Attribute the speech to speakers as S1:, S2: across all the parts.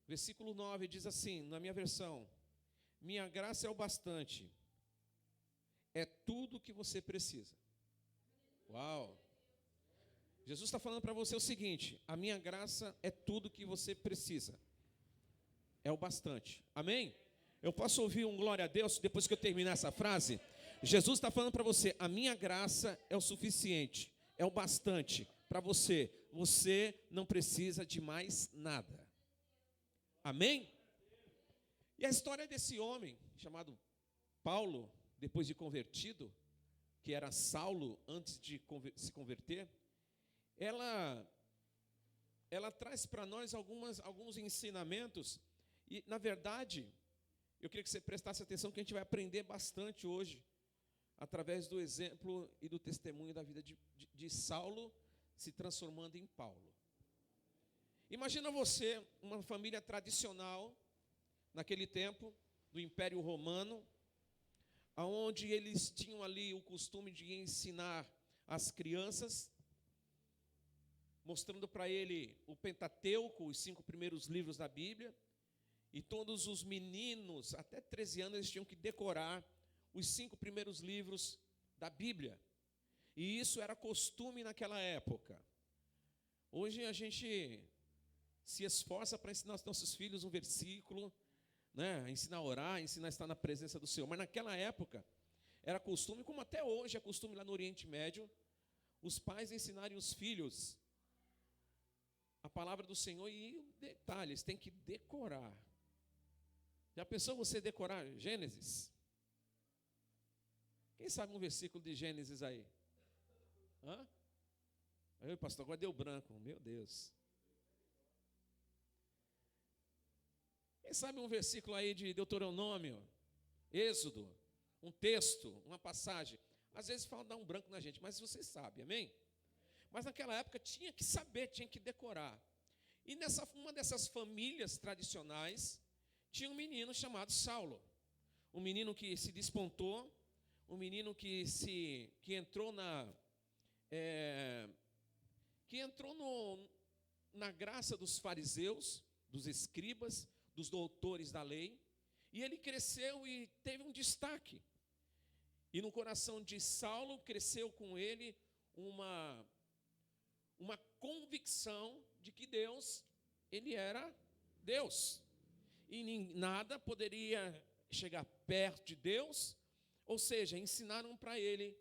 S1: Versículo 9 diz assim, na minha versão: minha graça é o bastante, é tudo o que você precisa. Uau! Jesus está falando para você o seguinte: a minha graça é tudo o que você precisa, é o bastante. Amém? Eu posso ouvir um glória a Deus depois que eu terminar essa frase? Jesus está falando para você: a minha graça é o suficiente, é o bastante para você. Você não precisa de mais nada. Amém? E a história desse homem chamado Paulo, depois de convertido, que era Saulo antes de se converter, ela traz para nós alguns ensinamentos. E, na verdade, eu queria que você prestasse atenção, que a gente vai aprender bastante hoje, através do exemplo e do testemunho da vida de Saulo se transformando em Paulo. Imagina você, uma família tradicional, naquele tempo, do Império Romano, onde eles tinham ali o costume de ensinar as crianças, mostrando para ele o Pentateuco, os 5 primeiros livros da Bíblia, e todos os meninos, até 13 anos, eles tinham que decorar os 5 primeiros livros da Bíblia. E isso era costume naquela época. Hoje a gente se esforça para ensinar aos nossos filhos um versículo, né? Ensinar a orar, ensinar a estar na presença do Senhor. Mas naquela época era costume, como até hoje é costume lá no Oriente Médio, os pais ensinarem os filhos a palavra do Senhor. E detalhes, tem que decorar. Já pensou você decorar Gênesis? Quem sabe um versículo de Gênesis aí? Hã? Aí, pastor, agora deu branco. Meu Deus. Quem sabe um versículo aí de Deuteronômio, Êxodo, um texto, uma passagem? Às vezes fala, dá um branco na gente, mas você sabe, amém? Mas naquela época tinha que saber, tinha que decorar. E uma dessas famílias tradicionais, tinha um menino chamado Saulo. Um menino que se despontou, um menino que entrou na graça dos fariseus, dos escribas, dos doutores da lei, e ele cresceu e teve um destaque. E no coração de Saulo cresceu com ele uma convicção de que Deus, ele era Deus. E nada poderia chegar perto de Deus, ou seja, ensinaram para ele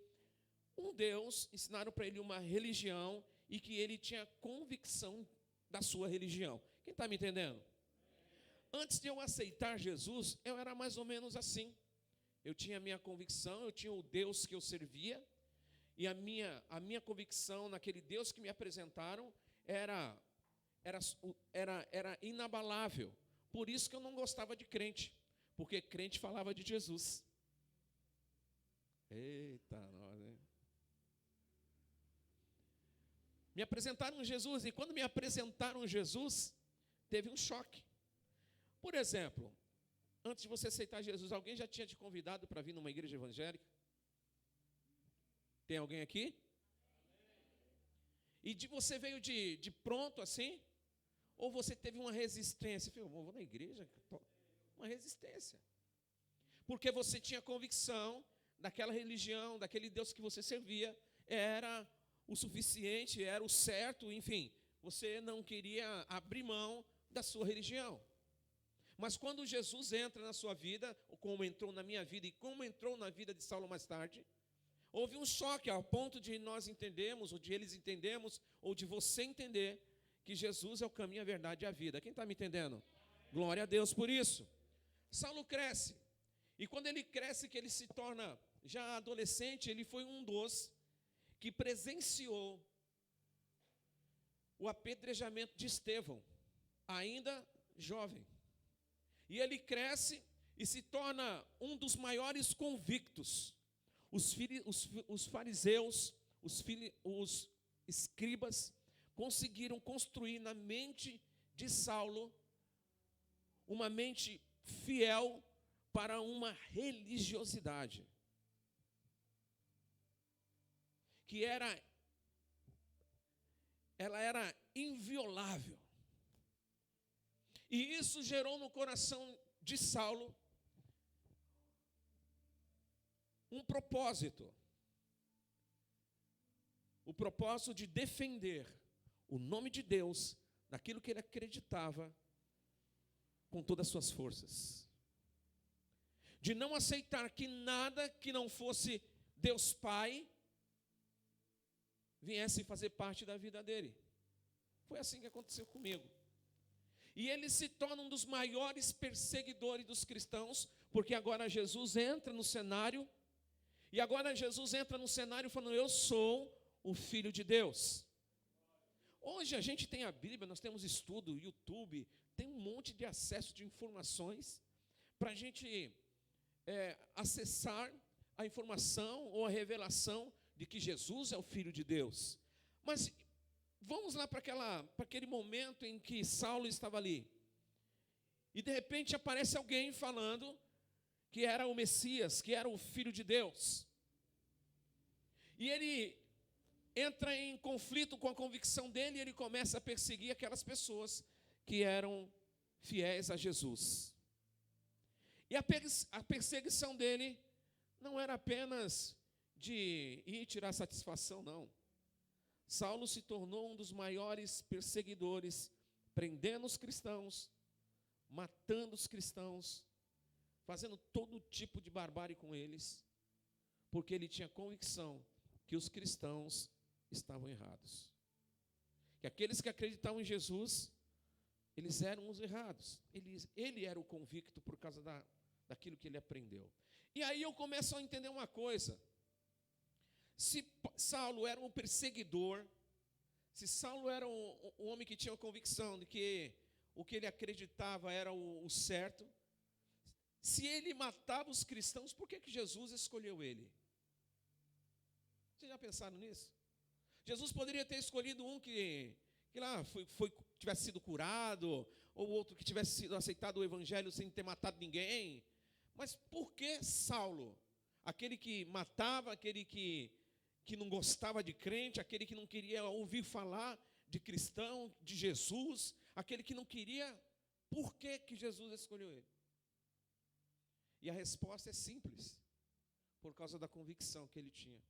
S1: um Deus, ensinaram para ele uma religião, e que ele tinha convicção da sua religião. Quem está me entendendo? Antes de eu aceitar Jesus, eu era mais ou menos assim. Eu tinha a minha convicção, eu tinha o Deus que eu servia, e a minha convicção naquele Deus que me apresentaram era inabalável. Por isso que eu não gostava de crente, porque crente falava de Jesus. Eita, nós, hein? Me apresentaram Jesus, e quando me apresentaram Jesus, teve um choque. Por exemplo, antes de você aceitar Jesus, alguém já tinha te convidado para vir numa igreja evangélica? Tem alguém aqui? E você veio de pronto assim? Ou você teve uma resistência? Eu vou na igreja? Uma resistência. Porque você tinha convicção daquela religião, daquele Deus que você servia, era o suficiente, era o certo, enfim. Você não queria abrir mão da sua religião. Mas quando Jesus entra na sua vida, ou como entrou na minha vida e como entrou na vida de Saulo mais tarde, houve um choque ao ponto de nós entendermos, ou de eles entendermos, ou de você entender que Jesus é o caminho, a verdade e a vida. Quem está me entendendo? Glória a Deus por isso. Saulo cresce. E quando ele cresce, que ele se torna já adolescente, ele foi um dos que presenciou o apedrejamento de Estevão, ainda jovem. E ele cresce e se torna um dos maiores convictos. Os fariseus, os escribas, conseguiram construir na mente de Saulo uma mente fiel para uma religiosidade que ela era inviolável. E isso gerou no coração de Saulo um propósito. O propósito de defender o nome de Deus naquilo que ele acreditava com todas as suas forças. De não aceitar que nada que não fosse Deus Pai viesse fazer parte da vida dele. Foi assim que aconteceu comigo. E ele se torna um dos maiores perseguidores dos cristãos, porque agora Jesus entra no cenário, e agora Jesus entra no cenário falando: eu sou o Filho de Deus. Hoje a gente tem a Bíblia, nós temos estudo, YouTube, tem um monte de acesso de informações para a gente acessar a informação ou a revelação de que Jesus é o Filho de Deus. Mas vamos lá para aquele momento em que Saulo estava ali. E de repente aparece alguém falando que era o Messias, que era o Filho de Deus. E ele entra em conflito com a convicção dele e ele começa a perseguir aquelas pessoas que eram fiéis a Jesus. E a perseguição dele não era apenas de ir tirar satisfação, não. Saulo se tornou um dos maiores perseguidores, prendendo os cristãos, matando os cristãos, fazendo todo tipo de barbárie com eles, porque ele tinha convicção que os cristãos estavam errados. Que aqueles que acreditavam em Jesus, eles eram os errados. Ele era o convicto por causa daquilo que ele aprendeu. E aí eu começo a entender uma coisa. Se Saulo era um perseguidor, se Saulo era um homem que tinha a convicção de que o que ele acreditava era o certo, se ele matava os cristãos, por que Jesus escolheu ele? Vocês já pensaram nisso? Jesus poderia ter escolhido um que lá tivesse sido curado, ou outro que tivesse sido aceitado o evangelho sem ter matado ninguém. Mas por que Saulo? Aquele que matava, aquele que não gostava de crente, aquele que não queria ouvir falar de cristão, de Jesus, aquele que não queria, por que Jesus escolheu ele? E a resposta é simples, por causa da convicção que ele tinha.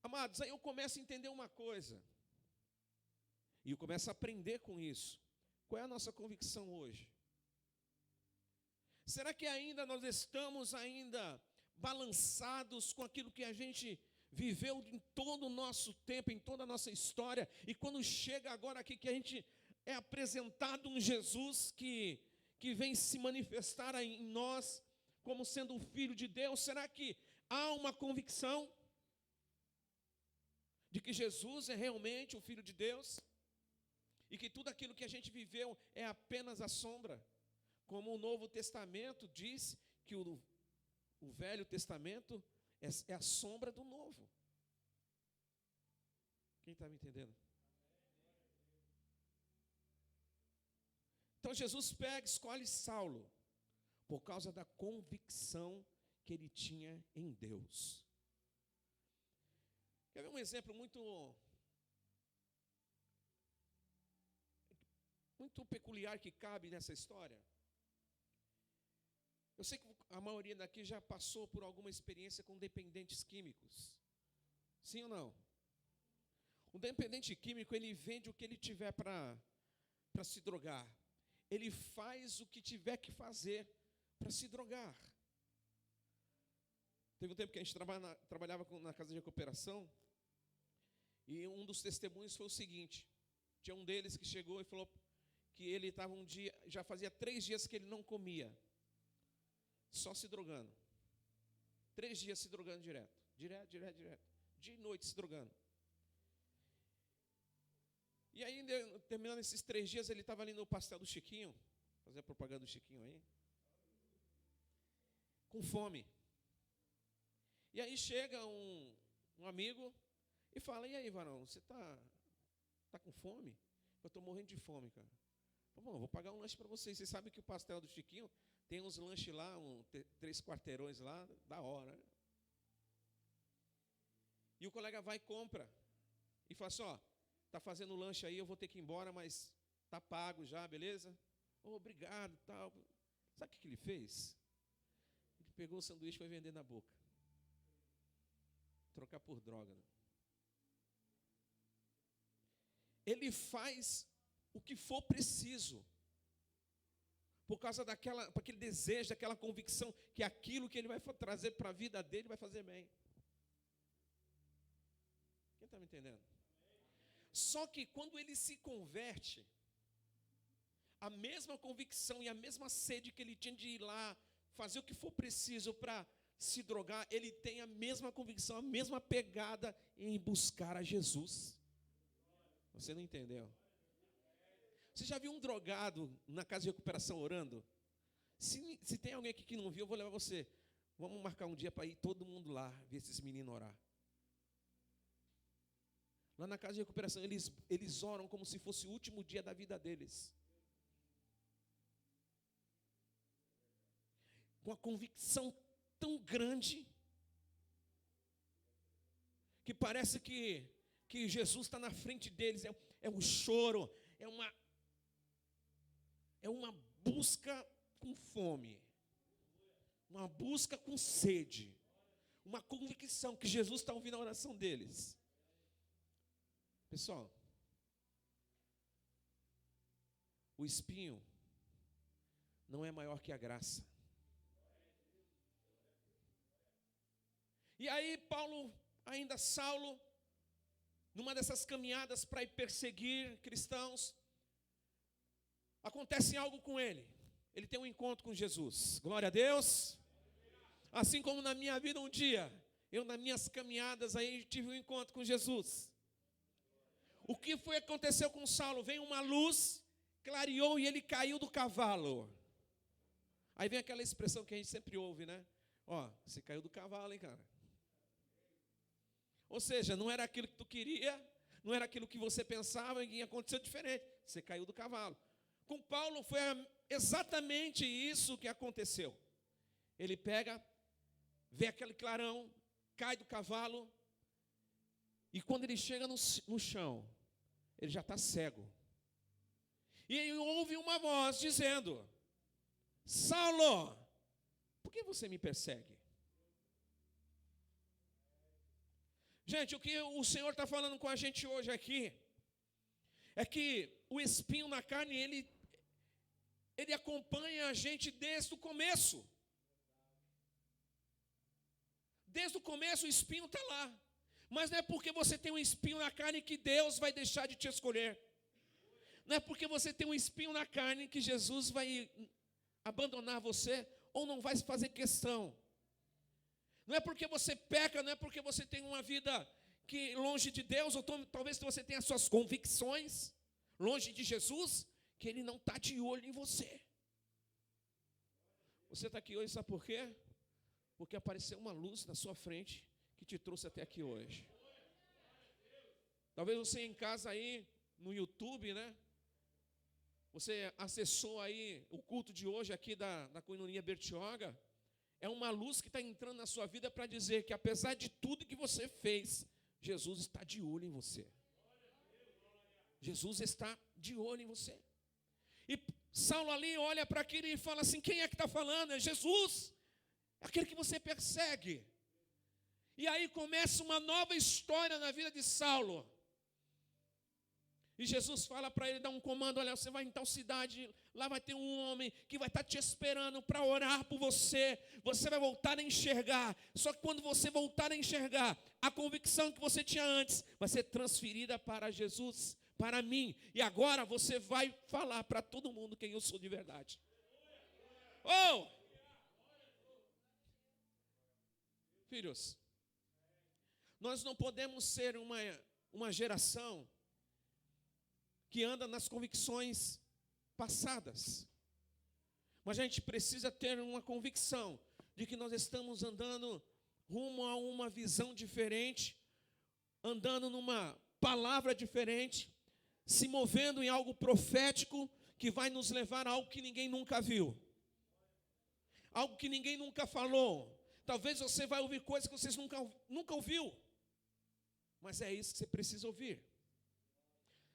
S1: Amados, aí eu começo a entender uma coisa, e eu começo a aprender com isso. Qual é a nossa convicção hoje? Será que ainda nós estamos balançados com aquilo que a gente viveu em todo o nosso tempo, em toda a nossa história, e quando chega agora aqui que a gente é apresentado um Jesus que vem se manifestar em nós como sendo o Filho de Deus, será que há uma convicção de que Jesus é realmente o Filho de Deus? E que tudo aquilo que a gente viveu é apenas a sombra? Como o Novo Testamento diz que o Velho Testamento é a sombra do Novo. Quem está me entendendo? Então Jesus escolhe Saulo, por causa da convicção que ele tinha em Deus. Quer ver um exemplo muito peculiar que cabe nessa história? Eu sei que a maioria daqui já passou por alguma experiência com dependentes químicos. Sim ou não? O dependente químico, ele vende o que ele tiver para se drogar. Ele faz o que tiver que fazer para se drogar. Teve um tempo que a gente trabalhava na casa de recuperação, e um dos testemunhos foi o seguinte: tinha um deles que chegou e falou que ele estava um dia, já fazia 3 dias que ele não comia, só se drogando. 3 dias se drogando direto. Dia e noite se drogando. E aí, terminando esses 3 dias, ele estava ali no pastel do Chiquinho, fazer a propaganda do Chiquinho aí, com fome. E aí chega um amigo e fala: e aí, varão, você tá com fome? Eu estou morrendo de fome, cara. Bom, vou pagar um lanche para vocês. Vocês sabem que o pastel do Chiquinho tem uns lanches lá, 3 quarteirões lá, da hora, né? E o colega vai e compra. E fala assim: ó, está fazendo lanche aí, eu vou ter que ir embora, mas Está pago já, beleza? Obrigado, tal. Sabe o que ele fez? Ele pegou o sanduíche e foi vender na boca. Trocar por droga. Ele faz o que for preciso. Por causa daquele desejo, daquela convicção que aquilo que ele vai trazer para a vida dele vai fazer bem. Quem está me entendendo? Só que quando ele se converte, a mesma convicção e a mesma sede que ele tinha de ir lá, fazer o que for preciso para se drogar, ele tem a mesma convicção, a mesma pegada em buscar a Jesus. Você não entendeu? Você já viu um drogado na casa de recuperação orando? Se tem alguém aqui que não viu, eu vou levar você. Vamos marcar um dia para ir todo mundo lá, ver esses meninos orar. Lá na casa de recuperação, eles oram como se fosse o último dia da vida deles. Com a convicção tão grande, que parece que Jesus está na frente deles. É um choro, é uma busca com fome, uma busca com sede, uma convicção que Jesus está ouvindo a oração deles. Pessoal, o espinho não é maior que a graça. E aí Saulo, numa dessas caminhadas para ir perseguir cristãos, acontece algo com ele. Ele tem um encontro com Jesus. Glória a Deus. Assim como na minha vida um dia, eu nas minhas caminhadas aí tive um encontro com Jesus. O que foi que aconteceu com Saulo? Veio uma luz, clareou e ele caiu do cavalo. Aí vem aquela expressão que a gente sempre ouve, né? Ó, você caiu do cavalo, hein, cara? Ou seja, não era aquilo que tu queria, não era aquilo que você pensava, e aconteceu diferente. Você caiu do cavalo. Com Paulo foi exatamente isso que aconteceu. Ele pega, vê aquele clarão, cai do cavalo, e quando ele chega no chão, ele já está cego. E ele ouve uma voz dizendo: Saulo, por que você me persegue? Gente, o que o Senhor está falando com a gente hoje aqui é que o espinho na carne, ele acompanha a gente desde o começo. Desde o começo o espinho está lá. Mas não é porque você tem um espinho na carne que Deus vai deixar de te escolher. Não é porque você tem um espinho na carne que Jesus vai abandonar você ou não vai fazer questão. Não é porque você peca, não é porque você tem uma vida que longe de Deus, ou talvez você tenha suas convicções longe de Jesus, que Ele não está de olho em você. Você está aqui hoje, sabe por quê? Porque apareceu uma luz na sua frente que te trouxe até aqui hoje. Talvez você em casa aí, no YouTube, né? Você acessou aí o culto de hoje aqui da Coinonia Bertioga. É uma luz que está entrando na sua vida para dizer que apesar de tudo que você fez, Jesus está de olho em você. Jesus está de olho em você. E Saulo ali olha para aquilo e fala assim: quem é que está falando? É Jesus, aquele que você persegue. E aí começa uma nova história na vida de Saulo. E Jesus fala para ele, dá um comando: olha, você vai em tal cidade, lá vai ter um homem que vai estar te esperando para orar por você. Você vai voltar a enxergar. Só que quando você voltar a enxergar, a convicção que você tinha antes vai ser transferida para Jesus, para mim. E agora você vai falar para todo mundo quem eu sou de verdade. Oh! Filhos, nós não podemos ser uma geração que anda nas convicções passadas. Mas a gente precisa ter uma convicção de que nós estamos andando rumo a uma visão diferente, andando numa palavra diferente, se movendo em algo profético que vai nos levar a algo que ninguém nunca viu, algo que ninguém nunca falou. Talvez você vai ouvir coisas que vocês nunca ouviu, mas é isso que você precisa ouvir.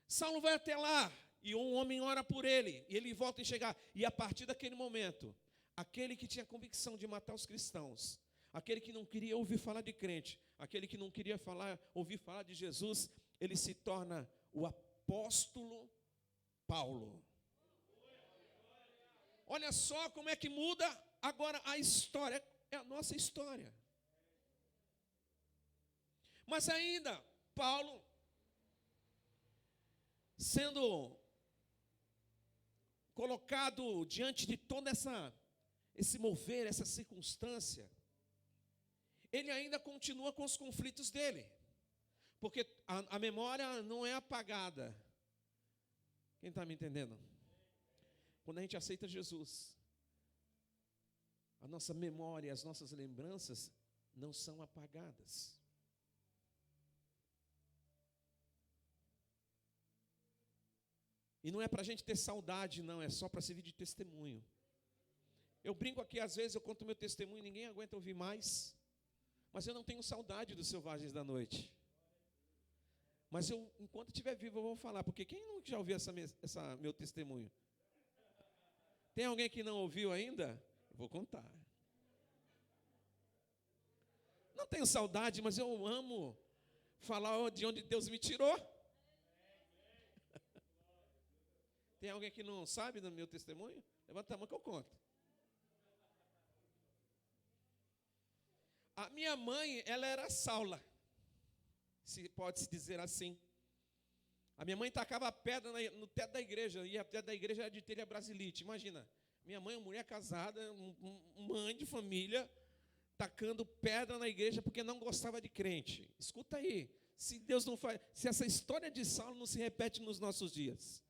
S1: Saulo vai até lá, E um homem ora por ele, e ele volta a enxergar. E a partir daquele momento, aquele que tinha convicção de matar os cristãos, aquele que não queria ouvir falar de crente, aquele que não queria ouvir falar de Jesus, ele se torna o apóstolo Paulo. Olha só como é que muda agora a história, é a nossa história. Mas ainda, Paulo, sendo colocado diante de todo esse mover, essa circunstância, ele ainda continua com os conflitos dele, porque a memória não é apagada. Quem está me entendendo? Quando a gente aceita Jesus, a nossa memória, as nossas lembranças não são apagadas. E não é para a gente ter saudade, não, é só para servir de testemunho. Eu brinco aqui, às vezes eu conto meu testemunho, ninguém aguenta ouvir mais, mas eu não tenho saudade dos Selvagens da Noite. Mas enquanto estiver vivo, eu vou falar, porque quem não já ouviu essa meu testemunho? Tem alguém que não ouviu ainda? Eu vou contar. Não tenho saudade, mas eu amo falar de onde Deus me tirou. Tem alguém que não sabe do meu testemunho? Levanta a mão que eu conto. A minha mãe, ela era Saula, se pode-se dizer assim. A minha mãe tacava pedra no teto da igreja, e a teto da igreja era de telha brasilite. Imagina, minha mãe, uma mulher casada, mãe de família, tacando pedra na igreja porque não gostava de crente. Escuta aí, se Deus não faz, se essa história de Saulo não se repete nos nossos dias.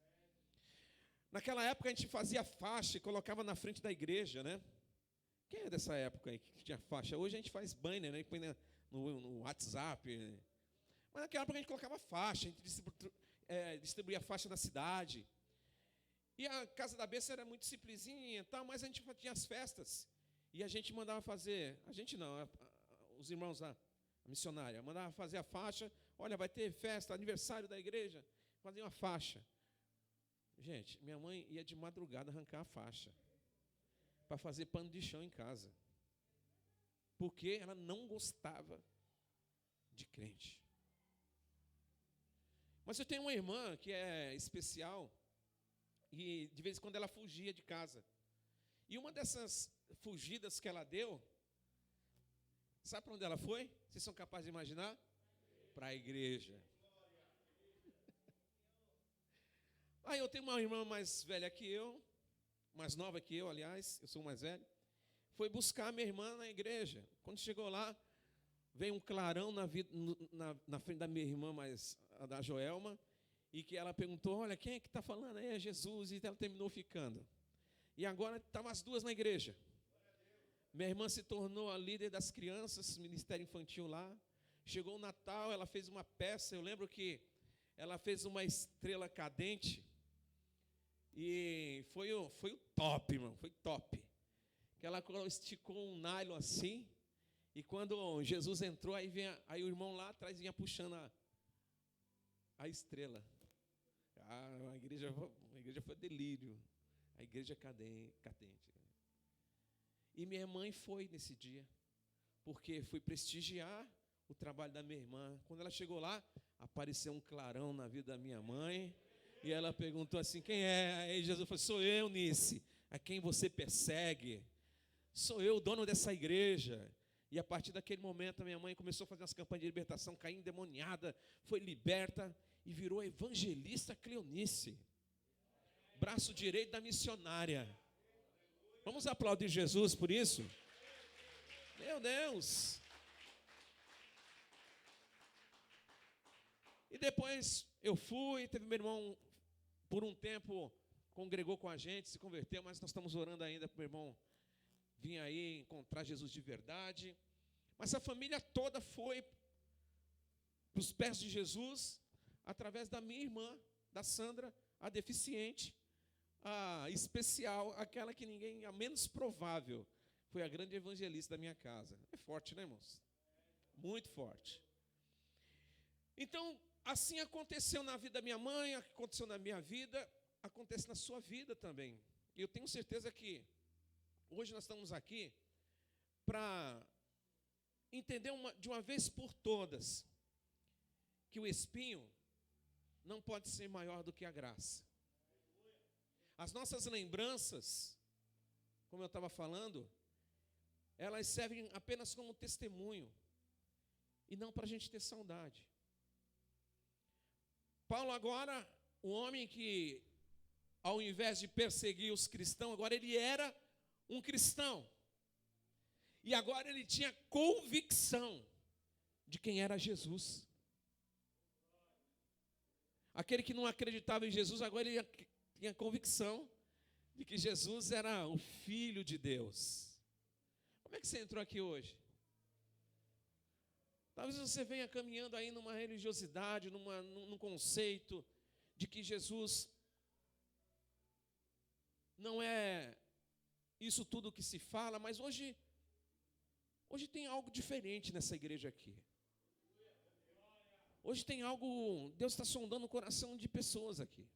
S1: Naquela época a gente fazia faixa e colocava na frente da igreja, né? Quem é dessa época aí que tinha faixa? Hoje a gente faz banner, né? E põe no WhatsApp. Mas naquela época a gente colocava faixa, a gente distribuía faixa na cidade. E a casa da besta era muito simplesinha e tal, mas a gente tinha as festas. E a gente mandava fazer, a gente não, os irmãos lá, a missionária, mandava fazer a faixa. Olha, vai ter festa, aniversário da igreja, fazia uma faixa. Gente, minha mãe ia de madrugada arrancar a faixa para fazer pano de chão em casa, porque ela não gostava de crente. Mas eu tenho uma irmã que é especial, e de vez em quando ela fugia de casa. E uma dessas fugidas que ela deu, sabe para onde ela foi? Vocês são capazes de imaginar? Para a igreja. Aí eu tenho uma irmã mais velha que eu, mais nova que eu, aliás, eu sou o mais velho, foi buscar minha irmã na igreja. Quando chegou lá, veio um clarão na frente da minha irmã, da Joelma, e que ela perguntou, olha, quem é que está falando aí? É Jesus, e ela terminou ficando. E agora estavam as duas na igreja. Minha irmã se tornou a líder das crianças, ministério infantil lá. Chegou o Natal, ela fez uma peça, eu lembro que ela fez uma estrela cadente, e foi o top, irmão, foi top. Que ela esticou um nylon assim, e quando Jesus entrou, aí o irmão lá atrás vinha puxando a estrela. A igreja foi delírio, a igreja cadente. E minha mãe foi nesse dia, porque fui prestigiar o trabalho da minha irmã. Quando ela chegou lá, apareceu um clarão na vida da minha mãe, e ela perguntou assim, quem é? Aí Jesus falou, sou eu, Nice, a quem você persegue. Sou eu, o dono dessa igreja. E a partir daquele momento, a minha mãe começou a fazer umas campanhas de libertação, caiu endemoniada, foi liberta e virou evangelista Cleonice, braço direito da missionária. Vamos aplaudir Jesus por isso? Meu Deus! E depois eu fui, teve meu irmão, por um tempo, congregou com a gente, se converteu, mas nós estamos orando ainda para o meu irmão vir aí encontrar Jesus de verdade. Mas a família toda foi para os pés de Jesus, através da minha irmã, da Sandra, a deficiente, a especial, aquela que ninguém, a menos provável, foi a grande evangelista da minha casa. É forte, né, irmãos? Muito forte. Então, assim aconteceu na vida da minha mãe, aconteceu na minha vida, acontece na sua vida também. E eu tenho certeza que hoje nós estamos aqui para entender de uma vez por todas que o espinho não pode ser maior do que a graça. As nossas lembranças, como eu estava falando, elas servem apenas como testemunho e não para a gente ter saudade. Paulo agora, o homem que, ao invés de perseguir os cristãos, agora ele era um cristão. E agora ele tinha convicção de quem era Jesus. Aquele que não acreditava em Jesus, agora ele tinha convicção de que Jesus era o Filho de Deus. Como é que você entrou aqui hoje? Talvez você venha caminhando aí numa religiosidade, num conceito de que Jesus não é isso tudo que se fala, mas hoje tem algo diferente nessa igreja aqui. Hoje tem algo, Deus está sondando o coração de pessoas aqui.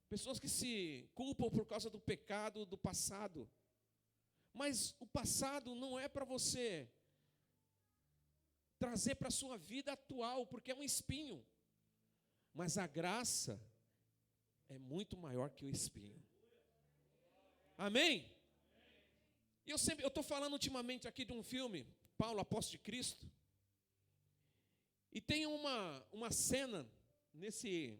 S1: Pessoas que se culpam por causa do pecado do passado. Mas o passado não é para você trazer para a sua vida atual, porque é um espinho. Mas a graça é muito maior que o espinho. Amém? E eu estou falando ultimamente aqui de um filme, Paulo, Apóstolo de Cristo. E tem uma cena nesse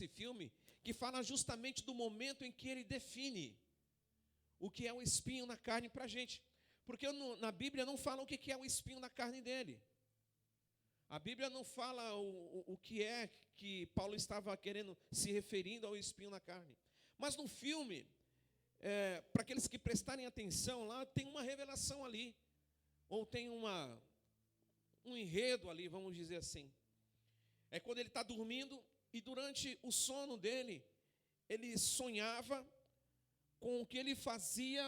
S1: filme que fala justamente do momento em que ele define o que é o espinho na carne para a gente. Porque na Bíblia não fala o que é o espinho na carne dele. A Bíblia não fala o que é que Paulo estava querendo, se referindo ao espinho na carne. Mas no filme, para aqueles que prestarem atenção lá, tem uma revelação ali. Ou tem um enredo ali, vamos dizer assim. É quando ele está dormindo e durante o sono dele, ele sonhava com o que ele fazia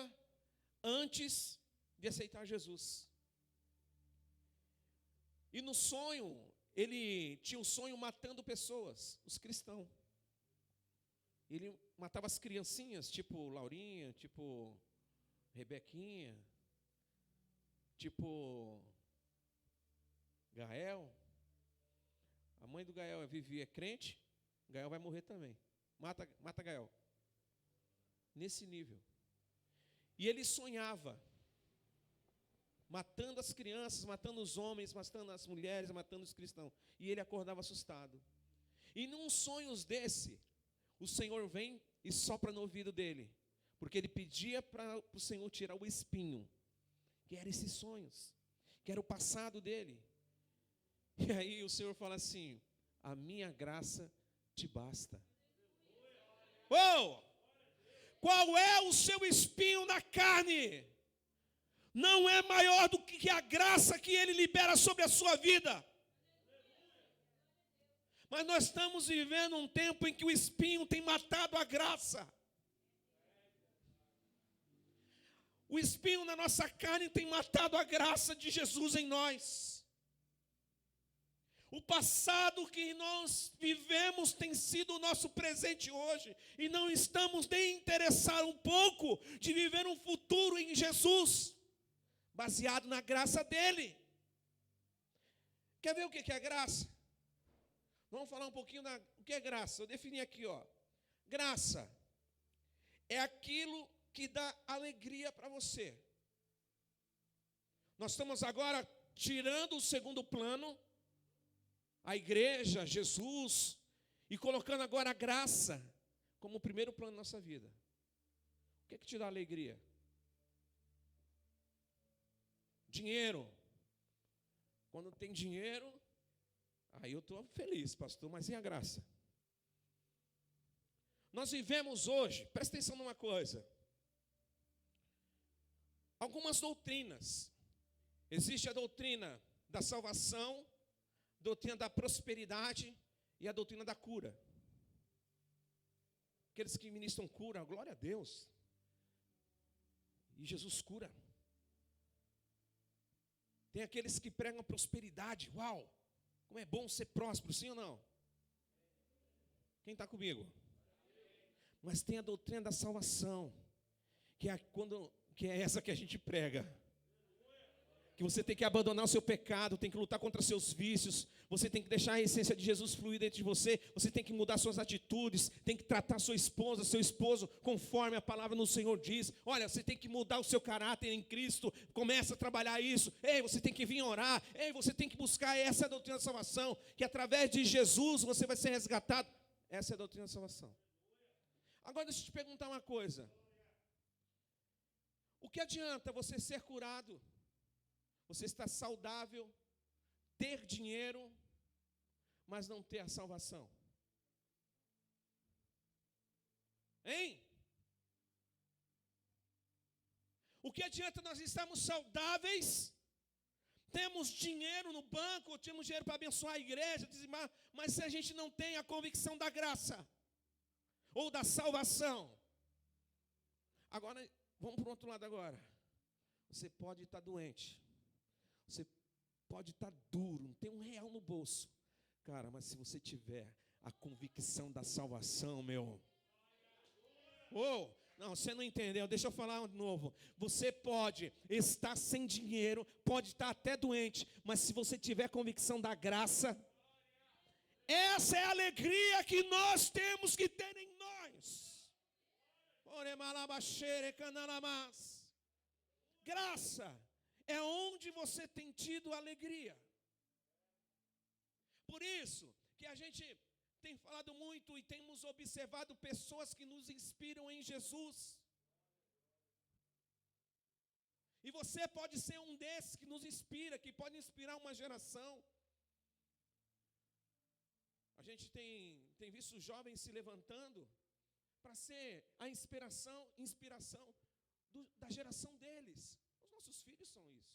S1: antes de aceitar Jesus. E no sonho, ele tinha um sonho matando pessoas, os cristãos. Ele matava as criancinhas, tipo Laurinha, tipo Rebequinha, tipo Gael. A mãe do Gael é Vivi, é crente, Gael vai morrer também. Mata Gael. Nesse nível. E ele sonhava, matando as crianças, matando os homens, matando as mulheres, matando os cristãos. E ele acordava assustado. E num sonho desse, o Senhor vem e sopra no ouvido dele. Porque ele pedia para o Senhor tirar o espinho, que eram esses sonhos, que era o passado dele. E aí o Senhor fala assim: a minha graça te basta. Oh! Qual é o seu espinho na carne? Não é maior do que a graça que Ele libera sobre a sua vida. Mas nós estamos vivendo um tempo em que o espinho tem matado a graça. O espinho na nossa carne tem matado a graça de Jesus em nós. O passado que nós vivemos tem sido o nosso presente hoje. E não estamos nem interessados um pouco de viver um futuro em Jesus, baseado na graça dEle. Quer ver o que é graça? Vamos falar um pouquinho o que é graça. Eu defini aqui, ó. Graça é aquilo que dá alegria para você. Nós estamos agora tirando o segundo plano, a igreja, Jesus, e colocando agora a graça como o primeiro plano da nossa vida. O que é que te dá alegria? Dinheiro. Quando tem dinheiro, aí eu estou feliz, pastor, mas e a graça? Nós vivemos hoje, presta atenção numa coisa, algumas doutrinas. Existe a doutrina da salvação, doutrina da prosperidade e a doutrina da cura. Aqueles que ministram cura, glória a Deus. E Jesus cura. Tem aqueles que pregam prosperidade. Uau! Como é bom ser próspero, sim ou não? Quem está comigo? Mas tem a doutrina da salvação, que é essa que a gente prega. Que você tem que abandonar o seu pecado, tem que lutar contra seus vícios, você tem que deixar a essência de Jesus fluir dentro de você tem que mudar suas atitudes, tem que tratar sua esposa, seu esposo, conforme a palavra do Senhor diz. Olha, você tem que mudar o seu caráter em Cristo, começa a trabalhar isso. Ei, você tem que vir orar, ei, você tem que buscar essa doutrina da salvação, que através de Jesus você vai ser resgatado. Essa é a doutrina da salvação. Agora deixa eu te perguntar uma coisa. O que adianta você ser curado, você estar saudável, ter dinheiro, mas não ter a salvação? Hein? O que adianta nós estarmos saudáveis, temos dinheiro no banco, temos dinheiro para abençoar a igreja, dizimar, mas se a gente não tem a convicção da graça, ou da salvação? Agora, vamos para o outro lado agora. Você pode estar doente, você pode estar duro, não tem R$1 no bolso. Cara, mas se você tiver a convicção da salvação, meu... Não, você não entendeu, deixa eu falar de novo. Você pode estar sem dinheiro, pode estar até doente, mas se você tiver convicção da graça, essa é a alegria que nós temos que ter em nós. Graça é onde você tem tido alegria. Por isso que a gente tem falado muito e temos observado pessoas que nos inspiram em Jesus. E você pode ser um desses que nos inspira, que pode inspirar uma geração. A gente tem visto jovens se levantando para ser a inspiração da geração deles. Os nossos filhos são isso.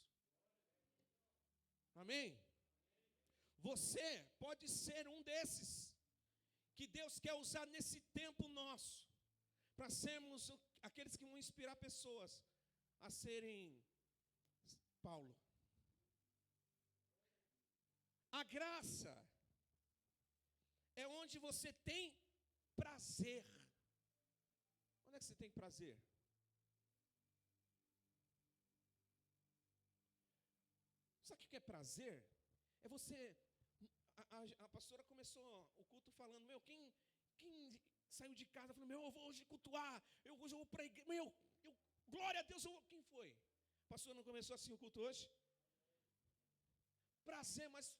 S1: Amém? Você pode ser um desses que Deus quer usar nesse tempo nosso, para sermos aqueles que vão inspirar pessoas a serem Paulo. A graça é onde você tem prazer. Onde é que você tem prazer? Sabe o que é prazer? É você... A pastora começou o culto falando, quem saiu de casa falando, eu vou hoje cultuar, hoje eu vou para a igreja, glória a Deus, quem foi? A pastora não começou assim o culto hoje? Prazer, mas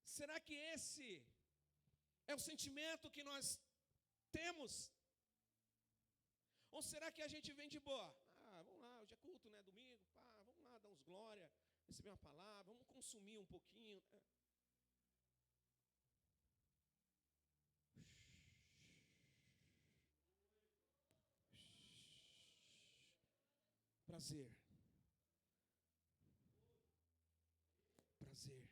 S1: será que esse é o sentimento que nós temos? Ou será que a gente vem de boa? Vamos lá, hoje é culto, né, domingo, vamos lá, dar uns glória, receber uma palavra, vamos consumir um pouquinho. Prazer. Prazer.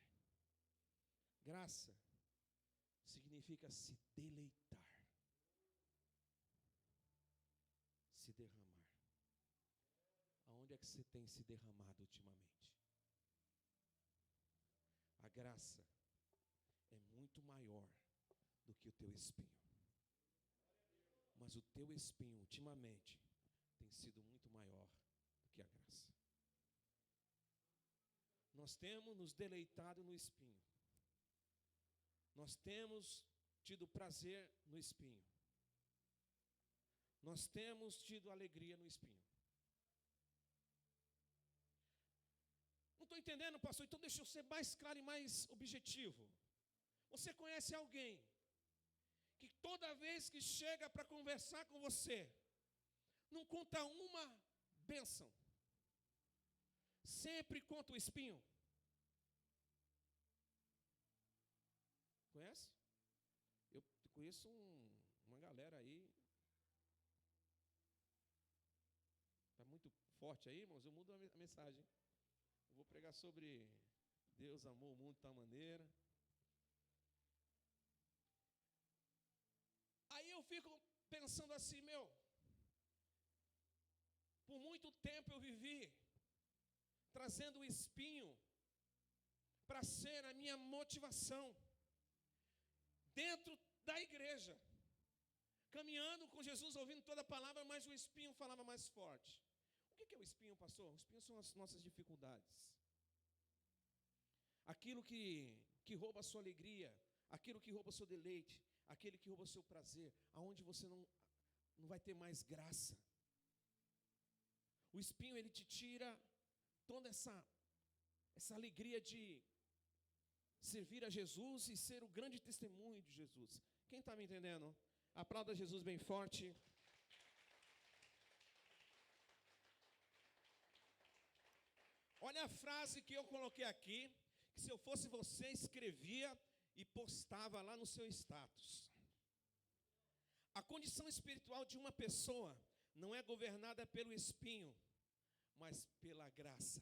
S1: Graça significa se deleitar, se derramar. Aonde é que você tem se derramado ultimamente? A graça é muito maior do que o teu espinho. Mas o teu espinho ultimamente tem sido muito maior do que a graça. Nós temos nos deleitado no espinho. Nós temos tido prazer no espinho. Nós temos tido alegria no espinho. Não estou entendendo, pastor, então deixa eu ser mais claro e mais objetivo. Você conhece alguém que toda vez que chega para conversar com você, não conta uma bênção, sempre conta o espinho? Conhece? Eu conheço uma galera aí. Está muito forte aí, irmãos? Eu mudo a mensagem. Eu vou pregar sobre Deus amou o mundo de tal maneira. Aí eu fico pensando assim, por muito tempo eu vivi trazendo o espinho para ser a minha motivação dentro da igreja, caminhando com Jesus, ouvindo toda a palavra, mas o espinho falava mais forte. O que é o espinho, pastor? O espinho são as nossas dificuldades. Aquilo que rouba a sua alegria, aquilo que rouba o seu deleite, aquele que rouba o seu prazer, aonde você não vai ter mais graça. O espinho, ele te tira toda essa alegria de servir a Jesus e ser o grande testemunho de Jesus. Quem está me entendendo? Aplauda Jesus bem forte. Olha a frase que eu coloquei aqui, que se eu fosse você, escrevia e postava lá no seu status. A condição espiritual de uma pessoa não é governada pelo espinho, mas pela graça.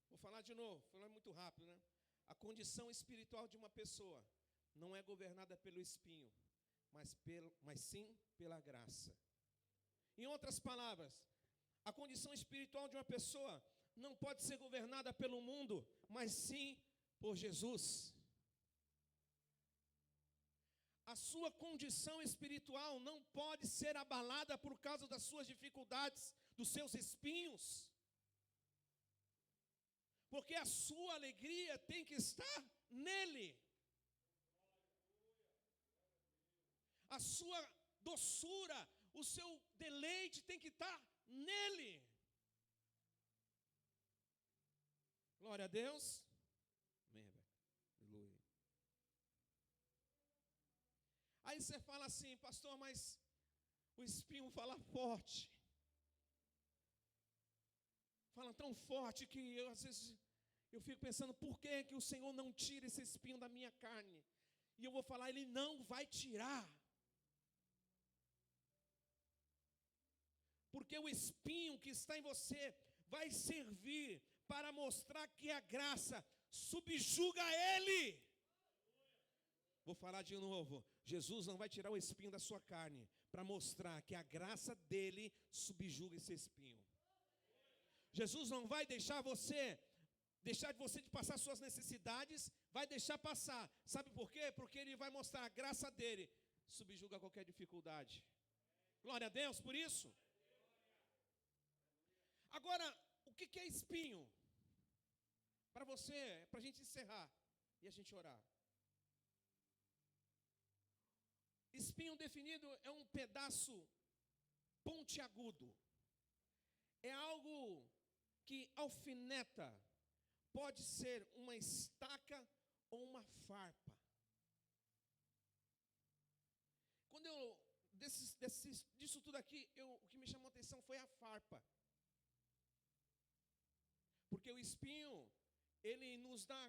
S1: Vou falar de novo, vou falar muito rápido, né? A condição espiritual de uma pessoa não é governada pelo espinho, mas sim pela graça. Em outras palavras, a condição espiritual de uma pessoa não pode ser governada pelo mundo, mas sim por Jesus. A sua condição espiritual não pode ser abalada por causa das suas dificuldades, dos seus espinhos. Porque a sua alegria tem que estar nele. A sua doçura, o seu deleite tem que estar nele. Glória a Deus. Amém. Aleluia. Aí você fala assim, pastor, mas o espinho fala forte. Fala tão forte que eu, às vezes eu fico pensando, por que o Senhor não tira esse espinho da minha carne? E eu vou falar, Ele não vai tirar. Porque o espinho que está em você vai servir para mostrar que a graça subjuga Ele. Vou falar de novo. Jesus não vai tirar o espinho da sua carne para mostrar que a graça dele subjuga esse espinho. Jesus não vai deixar de você de passar suas necessidades, vai deixar passar. Sabe por quê? Porque Ele vai mostrar a graça dele subjuga qualquer dificuldade. Glória a Deus por isso. Agora, o que é espinho? Para você, para a gente encerrar e a gente orar. Espinho definido é um pedaço pontiagudo. É algo que alfineta. Pode ser uma estaca ou uma farpa. Quando disso tudo aqui, o que me chamou a atenção foi a farpa. Porque o espinho, ele nos dá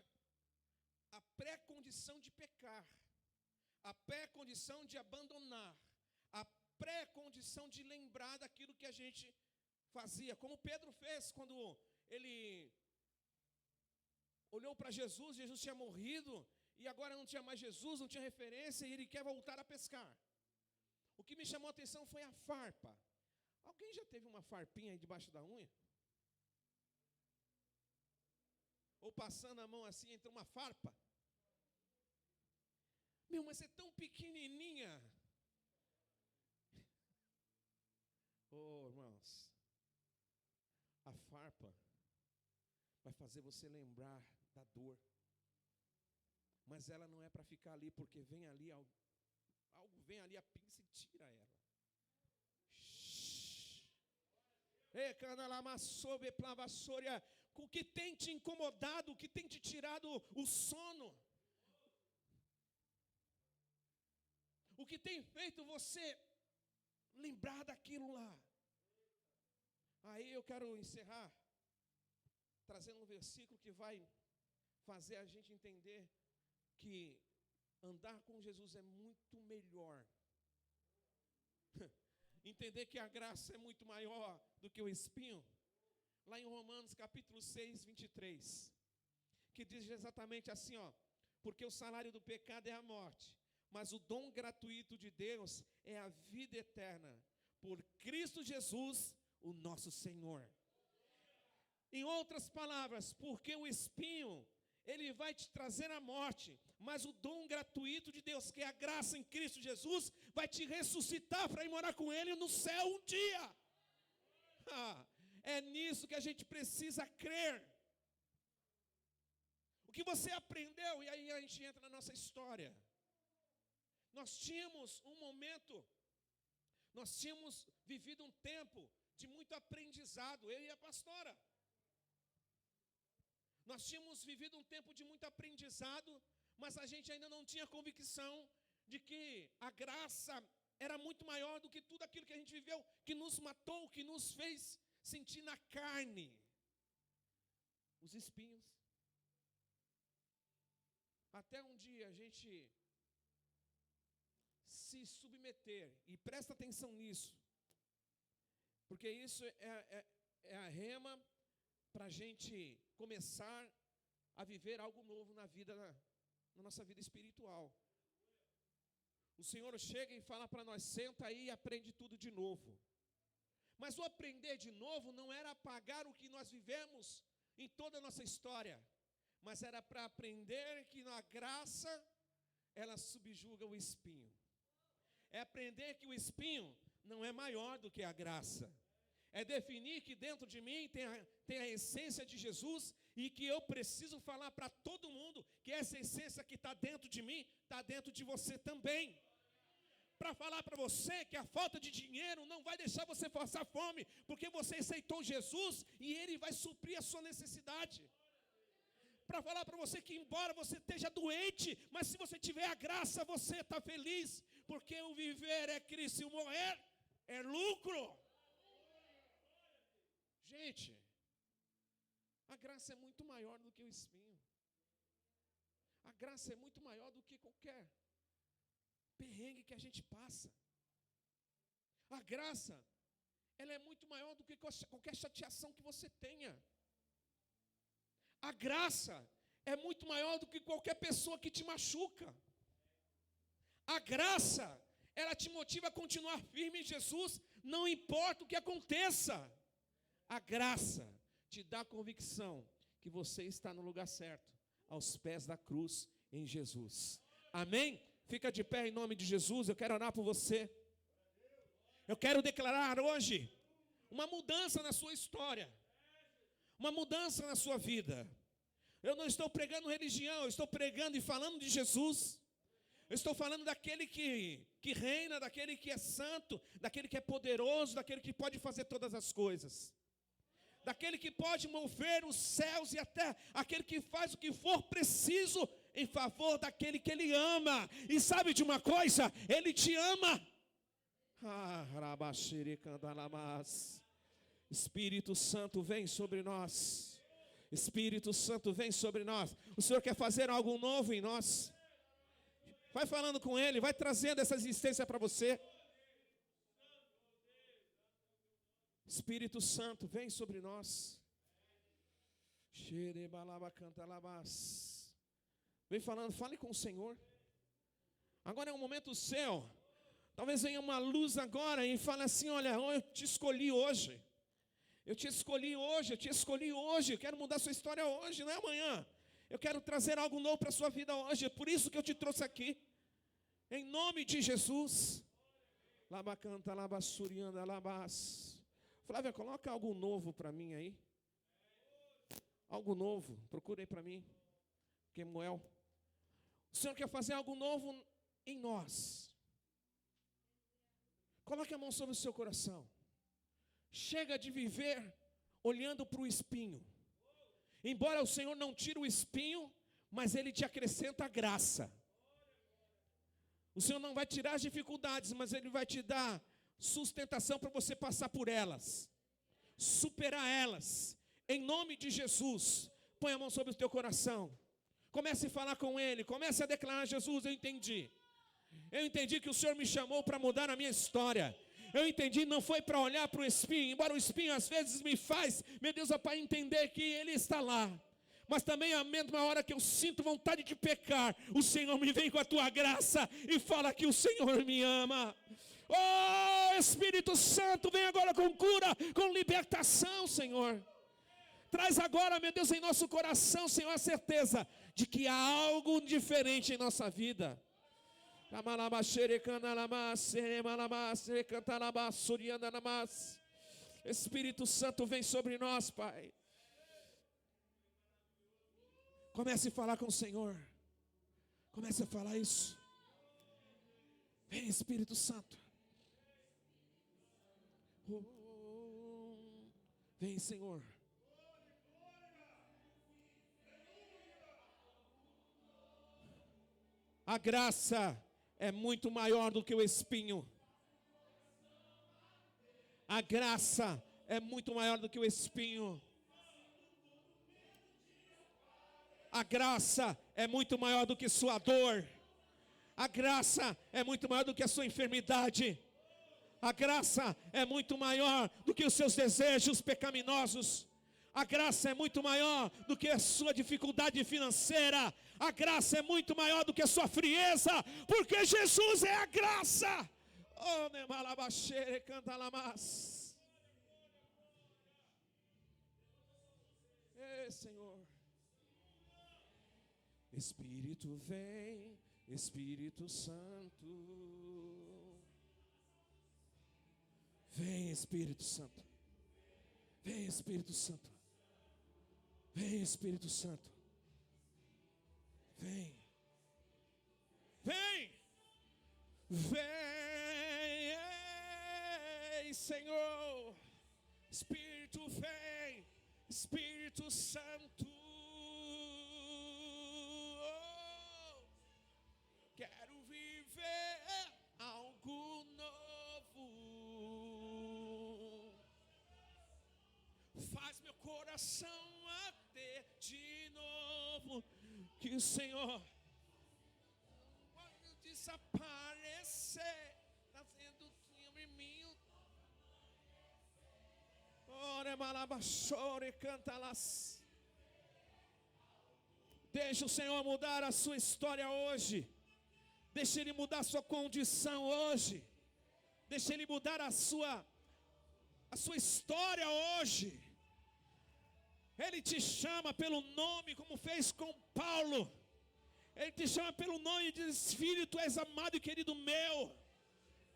S1: a pré-condição de pecar, a pré-condição de abandonar, a pré-condição de lembrar daquilo que a gente fazia, como Pedro fez quando ele olhou para Jesus, Jesus tinha morrido, e agora não tinha mais Jesus, não tinha referência, e ele quer voltar a pescar. O que me chamou a atenção foi a farpa. Alguém já teve uma farpinha aí debaixo da unha? Ou passando a mão assim, entre uma farpa? Meu, mas é tão pequenininha. Oh, irmãos, a farpa vai fazer você lembrar da dor. Mas ela não é para ficar ali, porque vem ali, algo vem ali, a pinça e tira ela. O que tem te incomodado, o que tem te tirado o sono, o que tem feito você lembrar daquilo lá. Aí eu quero encerrar trazendo um versículo que vai fazer a gente entender que andar com Jesus é muito melhor. Entender que a graça é muito maior do que o espinho. Lá em Romanos capítulo 6, 23, que diz exatamente assim, ó: porque o salário do pecado é a morte, Mas o dom gratuito de Deus é a vida eterna, por Cristo Jesus, o nosso Senhor. Em outras palavras, porque o espinho, ele vai te trazer a morte, mas o dom gratuito de Deus, que é a graça em Cristo Jesus, vai te ressuscitar para ir morar com Ele no céu um dia. É nisso que a gente precisa crer. O que você aprendeu, e aí a gente entra na nossa história. Nós tínhamos um momento, nós tínhamos vivido um tempo de muito aprendizado, eu e a pastora. Nós tínhamos vivido um tempo de muito aprendizado, mas a gente ainda não tinha convicção de que a graça era muito maior do que tudo aquilo que a gente viveu, que nos matou, que nos fez sentir na carne os espinhos. Até um dia a gente se submeter, e presta atenção nisso, porque isso é a rema para a gente começar a viver algo novo na vida, na nossa vida espiritual. O Senhor chega e fala para nós, senta aí e aprende tudo de novo. Mas o aprender de novo não era apagar o que nós vivemos em toda a nossa história, mas era para aprender que na graça, ela subjuga o espinho. É aprender que o espinho não é maior do que a graça. É definir que dentro de mim tem a essência de Jesus e que eu preciso falar para todo mundo que essa essência que está dentro de mim, está dentro de você também. Para falar para você que a falta de dinheiro não vai deixar você passar fome, porque você aceitou Jesus e Ele vai suprir a sua necessidade. Para falar para você que embora você esteja doente, mas se você tiver a graça, você está feliz, porque o viver é Cristo e o morrer é lucro. Gente, a graça é muito maior do que o espinho. A graça é muito maior do que qualquer perrengue que a gente passa. A graça, ela é muito maior do que qualquer chateação que você tenha. A graça é muito maior do que qualquer pessoa que te machuca. A graça, ela te motiva a continuar firme em Jesus, não importa o que aconteça. A graça te dá a convicção que você está no lugar certo, aos pés da cruz em Jesus. Amém? Fica de pé em nome de Jesus, eu quero orar por você. Eu quero declarar hoje uma mudança na sua história, uma mudança na sua vida. Eu não estou pregando religião, eu estou pregando e falando de Jesus. Eu estou falando daquele que reina, daquele que é santo, daquele que é poderoso, daquele que pode fazer todas as coisas. Daquele que pode mover os céus e a terra, aquele que faz o que for preciso em favor daquele que Ele ama. E sabe de uma coisa? Ele te ama. Espírito Santo, vem sobre nós. Espírito Santo, vem sobre nós. O Senhor quer fazer algo novo em nós. Vai falando com Ele, vai trazendo essa existência para você. Espírito Santo, vem sobre nós. Vem falando, fale com o Senhor. Agora é um momento seu. Talvez venha uma luz agora e fale assim, olha, eu te escolhi hoje. Eu te escolhi hoje, eu te escolhi hoje. Eu quero mudar sua história hoje, não é amanhã. Eu quero trazer algo novo para a sua vida hoje. É por isso que eu te trouxe aqui. Em nome de Jesus. Labacanta, labassurianda, labas. Flávia, coloca algo novo para mim aí. Algo novo, procura aí para mim. Kemuel. O Senhor quer fazer algo novo em nós. Coloque a mão sobre o seu coração. Chega de viver olhando para o espinho. Embora o Senhor não tire o espinho, mas Ele te acrescenta a graça. O Senhor não vai tirar as dificuldades, mas Ele vai te dar sustentação para você passar por elas, superar elas, em nome de Jesus. Põe a mão sobre o teu coração, comece a falar com Ele, comece a declarar, Jesus, eu entendi que o Senhor me chamou para mudar a minha história. Eu entendi, não foi para olhar para o espinho, embora o espinho às vezes me faz, meu Deus, é para entender que Ele está lá, Mas também a mesma hora que eu sinto vontade de pecar, o Senhor me vem com a tua graça e fala que o Senhor me ama. Oh, Espírito Santo, vem agora com cura, com libertação, Senhor. Traz agora, meu Deus, em nosso coração, Senhor, a certeza de que há algo diferente em nossa vida. Espírito Santo, vem sobre nós, Pai. Comece a falar com o Senhor. Comece a falar isso. Vem, Espírito Santo. Vem, Senhor. A graça é muito maior do que o espinho. A graça é muito maior do que o espinho. A graça é muito maior do que sua dor. A graça é muito maior do que a sua enfermidade. A graça é muito maior do que os seus desejos pecaminosos. A graça é muito maior do que a sua dificuldade financeira. A graça é muito maior do que a sua frieza, porque Jesus é a graça. Oh, nemalabaxere cantalamas. Ei, Senhor. Espírito vem, Espírito Santo. Vem, Espírito Santo. Vem, Espírito Santo. Vem, Espírito Santo. Vem. Vem. Vem, Senhor. Espírito vem. Espírito Santo. Quero viver algo novo. Faz meu coração arder de novo. Que o Senhor, quando desaparecer, trazendo sobre mim. Ore malabachore, canta-las. Deixa o Senhor mudar a sua história hoje. Deixa Ele mudar a sua condição hoje. Deixa Ele mudar a sua história hoje. Ele te chama pelo nome, como fez com Paulo. Ele te chama pelo nome e diz: filho, tu és amado e querido meu.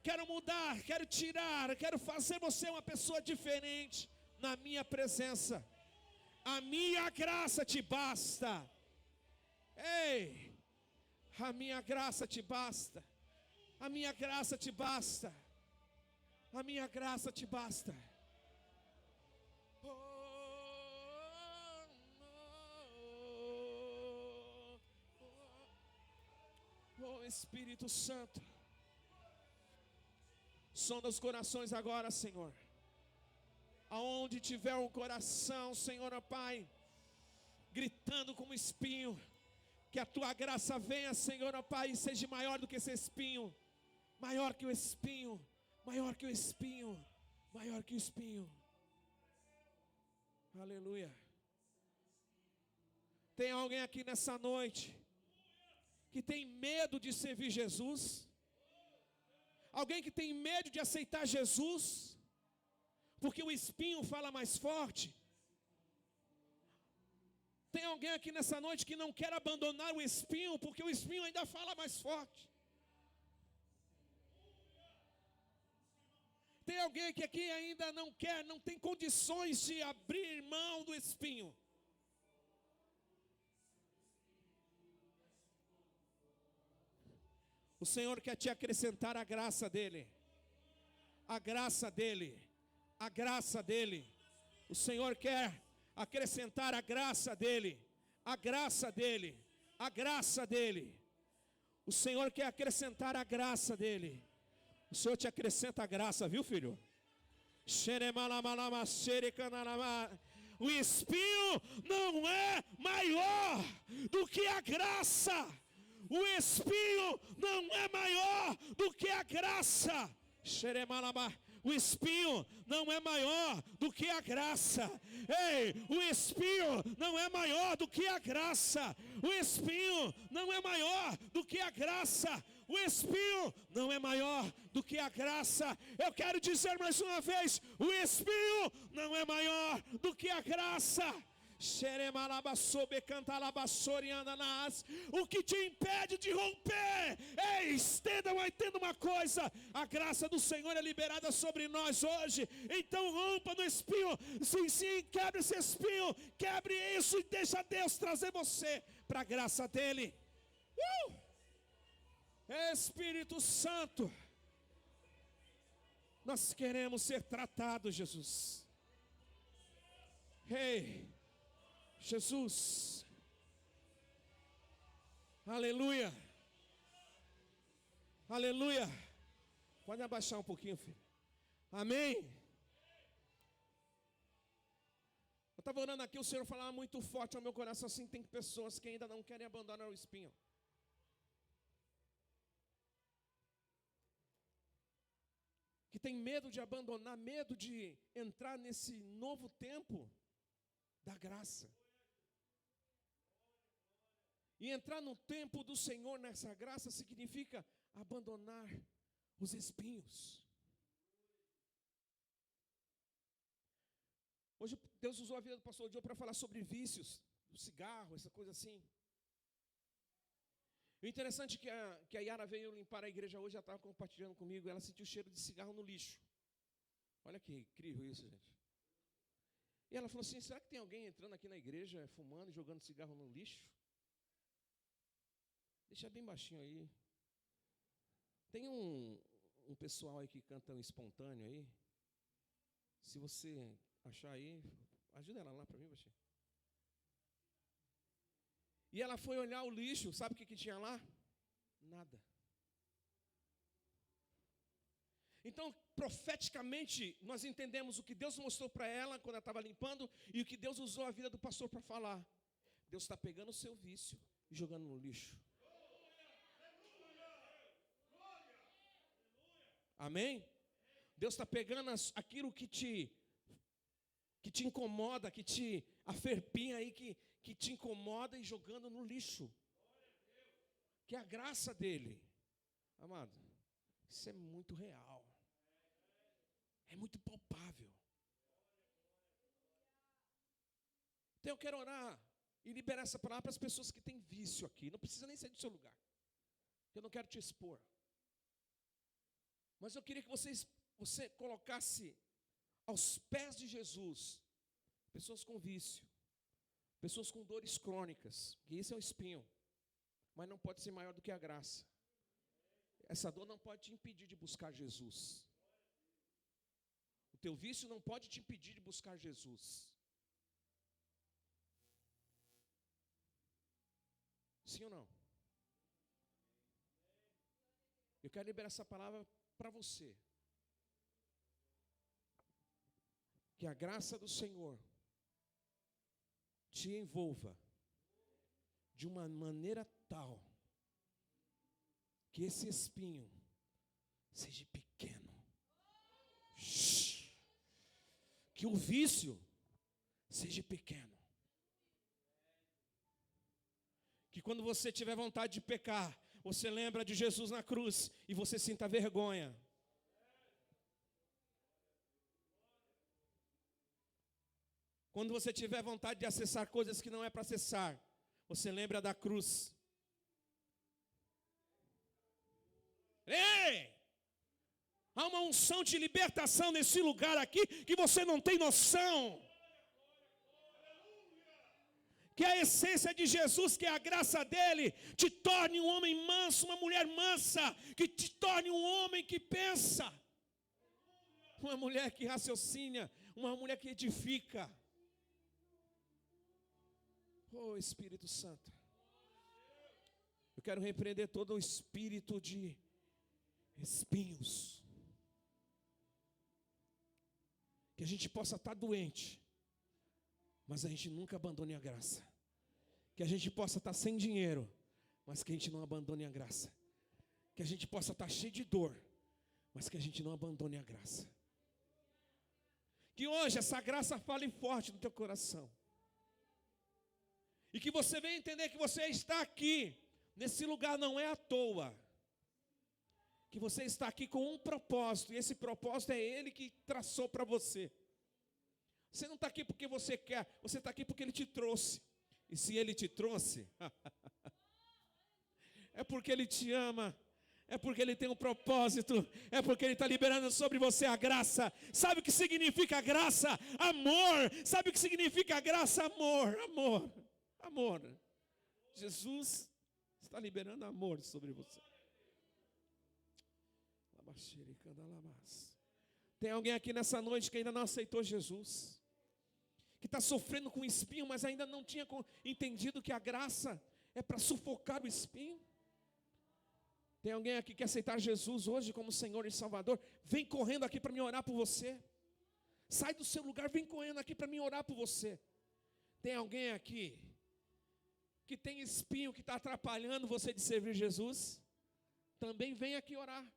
S1: Quero mudar, quero tirar, quero fazer você uma pessoa diferente na minha presença. A minha graça te basta. Ei, a minha graça te basta. A minha graça te basta. A minha graça te basta. Oh, Espírito Santo, sonda os corações agora, Senhor. Aonde tiver um coração, Senhor, ó Pai, gritando como espinho, que a Tua graça venha, Senhor, ó Pai, e seja maior do que esse espinho. Maior que o espinho, maior que o espinho, maior que o espinho. Aleluia. Tem alguém aqui nessa noite que tem medo de servir Jesus? Alguém que tem medo de aceitar Jesus, porque o espinho fala mais forte? Tem alguém aqui nessa noite que não quer abandonar o espinho, porque o espinho ainda fala mais forte? Tem alguém que aqui ainda não quer, não tem condições de abrir mão do espinho? O Senhor quer te acrescentar a graça dEle. A graça dEle. A graça dEle. O Senhor quer acrescentar a graça dEle. A graça dEle. A graça dEle. O Senhor quer acrescentar a graça dEle. O Senhor te acrescenta a graça, viu, filho? O espinho não é maior do que a graça. O espinho não é maior do que a graça.
S2: O espinho não é maior do que a graça. Ei, o espinho não é maior do que a graça. O espinho não é maior do que a graça. O espinho não é maior do que a graça. Eu quero dizer mais uma vez, o espinho não é maior do que a graça. O que te impede de romper? Ei, entenda uma coisa: a graça do Senhor é liberada sobre nós hoje. Então rompa no espinho. Sim, quebre esse espinho. Quebre isso e deixa Deus trazer você para a graça dele. Espírito Santo, nós queremos ser tratados, Jesus. Ei, Jesus, aleluia, aleluia. Pode abaixar um pouquinho, filho. Amém. Eu estava orando aqui, o Senhor falava muito forte ao meu coração assim: tem pessoas que ainda não querem abandonar o espinho. Que tem medo de abandonar, medo de entrar nesse novo tempo da graça. E entrar no tempo do Senhor nessa graça significa abandonar os espinhos. Hoje Deus usou a vida do pastor Joe para falar sobre vícios, do cigarro, essa coisa assim. O interessante é que a Yara veio limpar a igreja hoje, ela estava compartilhando comigo, ela sentiu o cheiro de cigarro no lixo. Olha que incrível isso, gente. E ela falou assim: será que tem alguém entrando aqui na igreja, fumando e jogando cigarro no lixo? Deixa bem baixinho aí. Tem um pessoal aí que canta um espontâneo aí. Se você achar aí, ajuda ela lá para mim, baixinho. E ela foi olhar o lixo, sabe o que tinha lá? Nada. Então, profeticamente, nós entendemos o que Deus mostrou para ela quando ela estava limpando e o que Deus usou a vida do pastor para falar. Deus está pegando o seu vício e jogando no lixo. Amém? Deus está pegando aquilo que te incomoda, que te aferpinha aí, que te incomoda e jogando no lixo. Que é a graça dele. Amado, isso é muito real. É muito palpável. Então eu quero orar e liberar essa palavra para as pessoas que têm vício aqui. Não precisa nem sair do seu lugar. Eu não quero te expor. Mas eu queria que você colocasse aos pés de Jesus pessoas com vício, pessoas com dores crônicas, que isso é um espinho, mas não pode ser maior do que a graça. Essa dor não pode te impedir de buscar Jesus. O teu vício não pode te impedir de buscar Jesus. Sim ou não? Eu quero liberar essa palavra para você. Que a graça do Senhor te envolva de uma maneira tal que esse espinho seja pequeno. Que o vício seja pequeno. Que quando você tiver vontade de pecar, você lembra de Jesus na cruz e você sinta vergonha. Quando você tiver vontade de acessar coisas que não é para acessar, você lembra da cruz. Ei! Há uma unção de libertação nesse lugar aqui que você não tem noção. Que a essência de Jesus, que é a graça dele, te torne um homem manso, uma mulher mansa, que te torne um homem que pensa, uma mulher que raciocina, uma mulher que edifica. Oh, Espírito Santo, eu quero repreender todo o espírito de espinhos, que a gente possa estar doente, mas a gente nunca abandone a graça. Que a gente possa estar sem dinheiro, mas que a gente não abandone a graça. Que a gente possa estar cheio de dor, mas que a gente não abandone a graça. Que hoje essa graça fale forte no teu coração. E que você venha entender que você está aqui, nesse lugar não é à toa. Que você está aqui com um propósito, e esse propósito é Ele que traçou para você. Você não está aqui porque você quer, você está aqui porque Ele te trouxe. E se Ele te trouxe, é porque Ele te ama, é porque Ele tem um propósito, é porque Ele está liberando sobre você a graça. Sabe o que significa graça? Amor. Sabe o que significa graça? Amor, amor, amor. Jesus está liberando amor sobre você. Tem alguém aqui nessa noite que ainda não aceitou Jesus, que está sofrendo com espinho, mas ainda não tinha entendido que a graça é para sufocar o espinho? Tem alguém aqui que quer aceitar Jesus hoje como Senhor e Salvador? Vem correndo aqui para me orar por você. Sai do seu lugar, vem correndo aqui para me orar por você. Tem alguém aqui que tem espinho que está atrapalhando você de servir Jesus? Também vem aqui orar.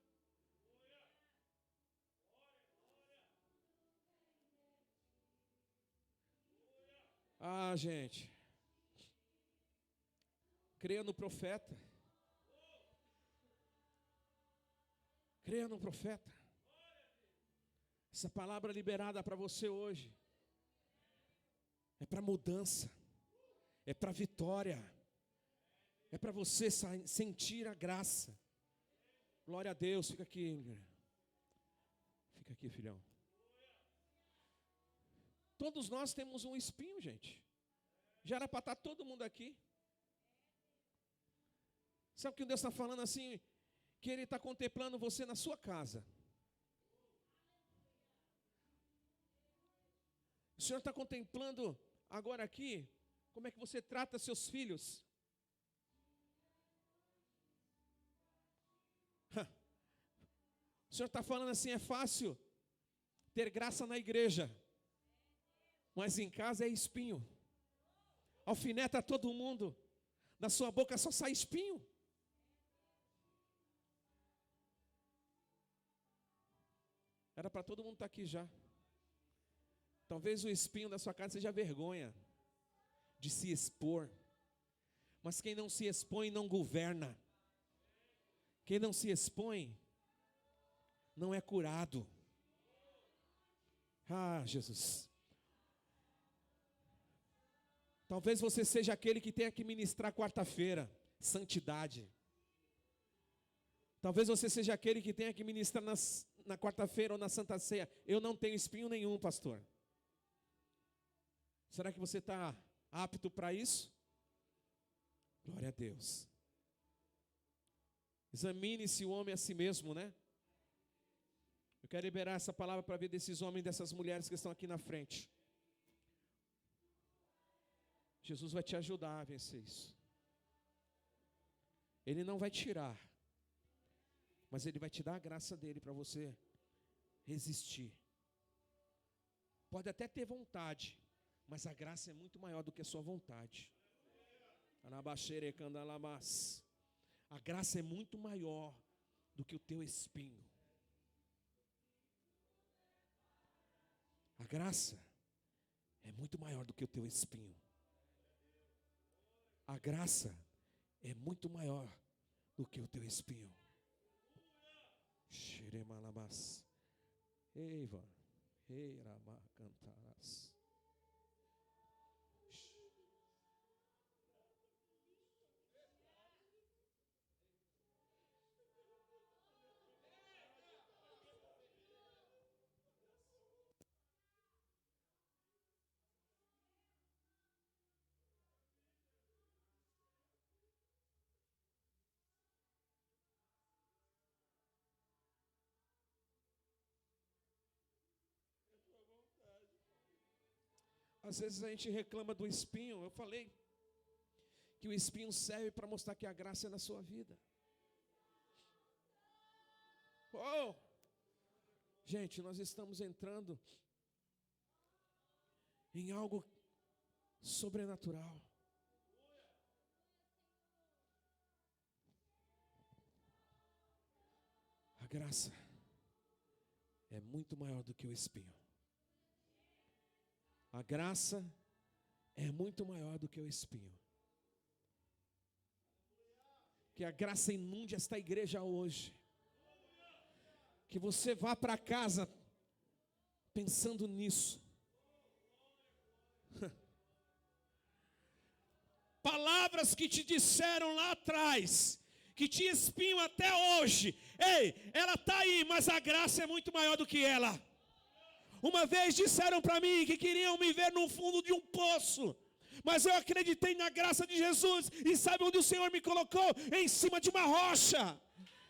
S2: Ah, gente, creia no profeta. Creia no profeta. Essa palavra liberada para você hoje é para mudança, é para vitória, é para você sentir a graça. Glória a Deus. Fica aqui, fica aqui, filhão. Todos nós temos um espinho, gente. Já era para estar todo mundo aqui. Sabe o que Deus está falando assim? Que Ele está contemplando você na sua casa. O Senhor está contemplando agora aqui como é que você trata seus filhos. O Senhor está falando assim, é fácil ter graça na igreja, mas em casa é espinho. Alfineta todo mundo, da sua boca só sai espinho. Era para todo mundo estar aqui já. Talvez o espinho da sua casa seja vergonha de se expor. Mas quem não se expõe não governa. Quem não se expõe não é curado. Ah, Jesus. Talvez você seja aquele que tenha que ministrar quarta-feira, santidade. Talvez você seja aquele que tenha que ministrar na quarta-feira ou na Santa Ceia. Eu não tenho espinho nenhum, pastor. Será que você está apto para isso? Glória a Deus. Examine-se o homem a si mesmo, né? Eu quero liberar essa palavra para a vida desses homens e dessas mulheres que estão aqui na frente. Jesus vai te ajudar a vencer isso. Ele não vai tirar, mas Ele vai te dar a graça dEle para você resistir. Pode até ter vontade, mas a graça é muito maior do que a sua vontade. A graça é muito maior do que o teu espinho. A graça é muito maior do que o teu espinho. A graça é muito maior do que o teu espinho. Xeremalabas. Eiva. Eirama cantarás. Às vezes a gente reclama do espinho. Eu falei que o espinho serve para mostrar que a graça é na sua vida. Oh! Gente, nós estamos entrando em algo sobrenatural. A graça é muito maior do que o espinho.
S1: A graça é muito maior do que o espinho. Que a graça inunde esta igreja hoje. Que você vá para casa pensando nisso. Palavras que te disseram lá atrás, que tinha espinho até hoje. Ei, ela está aí, mas a graça é muito maior do que ela. Uma vez disseram para mim que queriam me ver no fundo de um poço, mas eu acreditei na graça de Jesus. E sabe onde o Senhor me colocou? Em cima de uma rocha.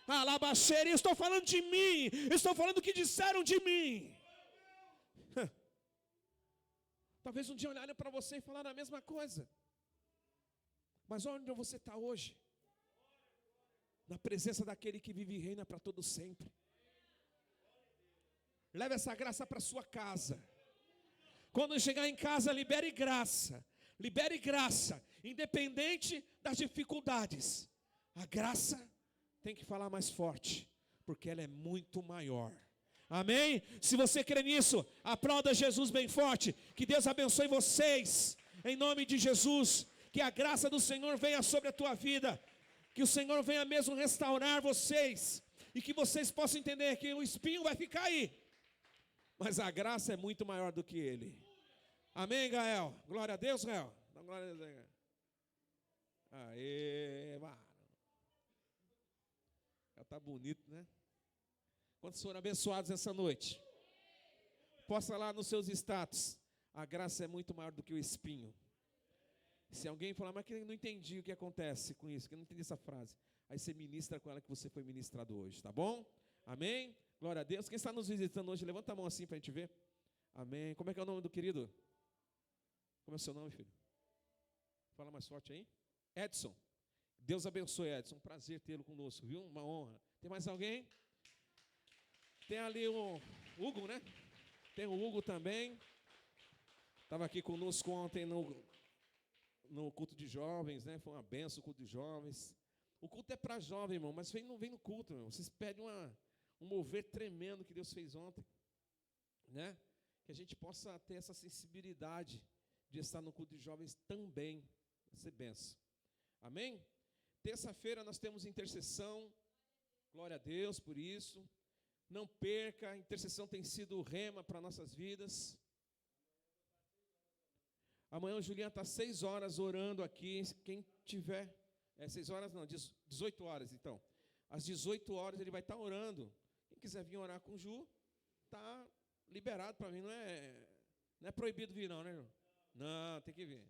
S1: Alabaxeira, eu estou falando de mim. Estou falando do que disseram de mim. Talvez um dia olharem para você e falaram a mesma coisa. Mas onde você está hoje? Na presença daquele que vive e reina para todo sempre. Leve essa graça para sua casa. Quando chegar em casa, libere graça. Libere graça. Independente das dificuldades. A graça tem que falar mais forte. Porque ela é muito maior. Amém? Se você crê nisso, aplauda Jesus bem forte. Que Deus abençoe vocês. Em nome de Jesus. Que a graça do Senhor venha sobre a tua vida. Que o Senhor venha mesmo restaurar vocês. E que vocês possam entender que o espinho vai ficar aí. Mas a graça é muito maior do que ele. Amém, Gael? Glória a Deus, Gael. Dá glória a Deus, Gael. Aê, mano. Já tá bonito, né? Quantos foram abençoados essa noite? Posta lá nos seus status. A graça é muito maior do que o espinho. Se alguém falar, mas que eu não entendi o que acontece com isso, que eu não entendi essa frase. Aí você ministra com ela que você foi ministrado hoje, tá bom? Amém? Glória a Deus. Quem está nos visitando hoje, levanta a mão assim para a gente ver. Amém. Como é que é o nome do querido? Como é o seu nome, filho? Fala mais forte aí. Edson. Deus abençoe, Edson. Um prazer tê-lo conosco, viu? Uma honra. Tem mais alguém? Tem ali o Hugo, né? Tem o Hugo também. Estava aqui conosco ontem no culto de jovens, né? Foi uma benção o culto de jovens. O culto é para jovem, irmão, mas não vem no culto, irmão. Vocês pedem um mover tremendo que Deus fez ontem, né? Que a gente possa ter essa sensibilidade de estar no culto de jovens também. Vai ser benção. Amém? Terça-feira nós temos intercessão. Glória a Deus por isso. Não perca, a intercessão tem sido rema para nossas vidas. Amanhã o Juliano está 6 horas orando aqui. Quem tiver, 6 horas não, 18 horas então. Às 18 horas ele vai estar orando. Quem quiser vir orar com o Ju, está liberado para mim. Não é proibido vir não, né, irmão? Não, tem que vir.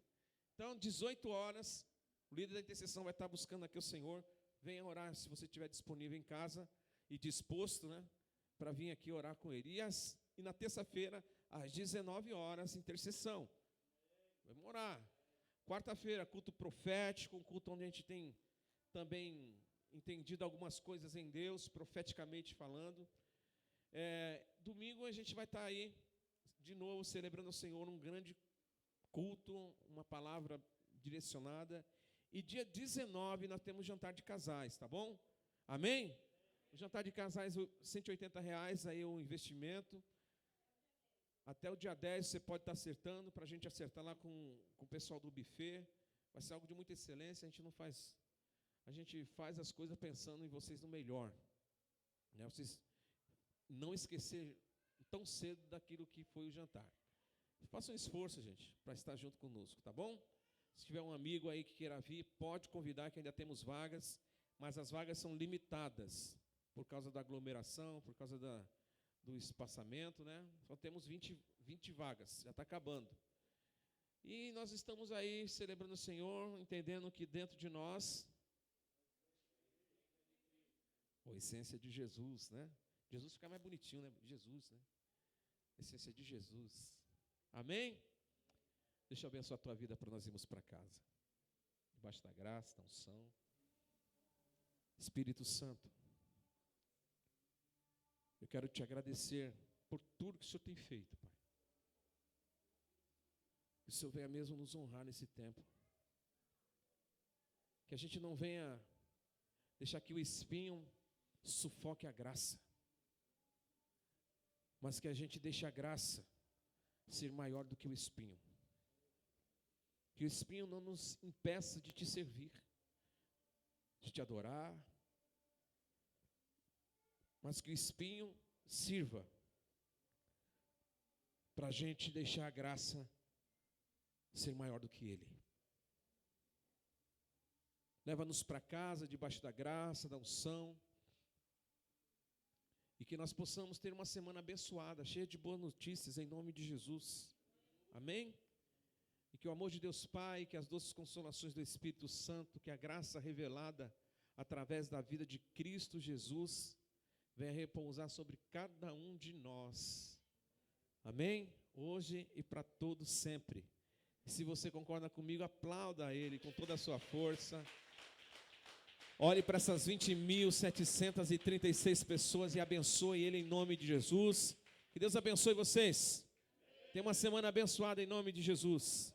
S1: Então, 18 horas, o líder da intercessão vai estar buscando aqui o Senhor. Venha orar se você estiver disponível em casa e disposto, né, para vir aqui orar com ele. E na terça-feira, às 19 horas, intercessão. Vamos orar. Quarta-feira, culto profético, um culto onde a gente tem também entendido algumas coisas em Deus, profeticamente falando. Domingo a gente vai estar aí, de novo, celebrando o Senhor, um grande culto, uma palavra direcionada. E dia 19 nós temos jantar de casais, tá bom? Amém? O jantar de casais, R$180 aí o investimento. Até o dia 10 você pode estar acertando, para a gente acertar lá com o pessoal do buffet. Vai ser algo de muita excelência, a gente faz as coisas pensando em vocês no melhor. Né? Vocês não esquecer tão cedo daquilo que foi o jantar. Façam um esforço, gente, para estar junto conosco, tá bom? Se tiver um amigo aí que queira vir, pode convidar, que ainda temos vagas, mas as vagas são limitadas, por causa da aglomeração, por causa do espaçamento, né? Só temos 20 vagas, já está acabando. E nós estamos aí celebrando o Senhor, entendendo que dentro de nós, a essência de Jesus, né? Jesus fica mais bonitinho, né? Jesus, né? A essência de Jesus. Amém? Deixa eu abençoar a tua vida para nós irmos para casa. Debaixo da graça, da unção. Espírito Santo, eu quero te agradecer por tudo que o Senhor tem feito, Pai. Que o Senhor venha mesmo nos honrar nesse tempo. Que a gente não venha deixar que o espinho sufoque a graça. Mas que a gente deixe a graça
S2: ser maior do que o espinho. Que o espinho não nos impeça de te servir, de te adorar, mas que o espinho sirva para a gente deixar a graça ser maior do que ele. Leva-nos para casa debaixo da graça, da unção, e que nós possamos ter uma semana abençoada, cheia de boas notícias, em nome de Jesus. Amém? E que o amor de Deus Pai, que as doces consolações do Espírito Santo, que a graça revelada através da vida de Cristo Jesus, venha repousar sobre cada um de nós. Amém? Hoje e para todos sempre. E se você concorda comigo, aplauda Ele com toda a sua força. Olhe para essas 20.736 pessoas e abençoe Ele em nome de Jesus. Que Deus abençoe vocês. Tenha uma semana abençoada em nome de Jesus.